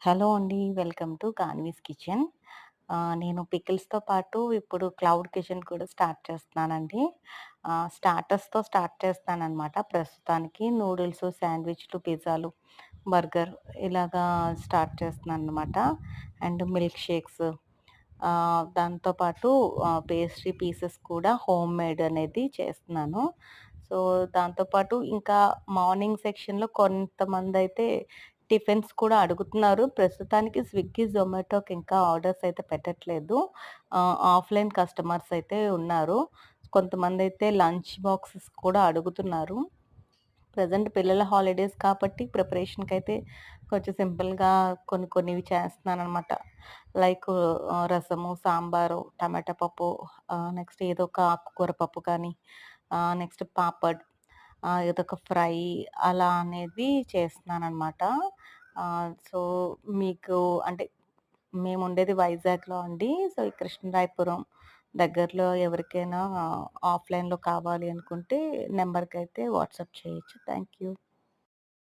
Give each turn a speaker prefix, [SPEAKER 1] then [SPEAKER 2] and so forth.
[SPEAKER 1] Hello అండి. Welcome to Kanvi's kitchen. నేను పికిల్స్‌తో పాటు ఇప్పుడు క్లౌడ్ కిచెన్ కూడా స్టార్ట్ చేస్తున్నానండి. స్టార్టర్స్‌తో స్టార్ట్ చేస్తాననమాట ప్రస్తుతానికి. నూడిల్స్, శాండ్‌విచ్‌లు, పిజ్జాలు, బర్గర్ ఇలాగా స్టార్ట్ చేస్తున్నాననమాట. అండ్ మిల్క్ షేక్స్, దాంతో పాటు పేస్ట్రీ పీసెస్ కూడా హోమ్ మేడ్ అనేది చేస్తున్నాను. సో, దాంతో పాటు ఇంకా మార్నింగ్ సెక్షన్‌లో కొంతమందైతే టిఫిన్స్ కూడా అడుగుతున్నారు. ప్రస్తుతానికి స్విగ్గీ, జొమాటోకి ఇంకా ఆర్డర్స్ అయితే పెట్టట్లేదు. ఆఫ్‌లైన్ కస్టమర్స్ అయితే ఉన్నారు. కొంతమందైతే లంచ్ బాక్సెస్ కూడా అడుగుతున్నారు. ప్రెజెంట్ పిల్లల హాలిడేస్ కాబట్టి ప్రిపరేషన్‌కైతే కొంచెం సింపుల్‌గా కొన్ని కొన్నివి చేస్తున్నాననమాట. లైక్ రసము, సాంబారు, టమాటా పప్పు, నెక్స్ట్ ఏదో ఒక ఆకుకూర పప్పు కానీ, నెక్స్ట్ పాపడ్, ఏదో ఒక ఫ్రై అలా అనేది చేస్తున్నాననమాట. సో, మీకు అంటే మేముండేది వైజాగ్‌లో అండి. సో, ఈ కృష్ణరాయపురం దగ్గరలో ఎవరికైనా ఆఫ్‌లైన్‌లో కావాలి అనుకుంటే నంబర్‌కైతే వాట్సాప్ చేయొచ్చు. Thank you.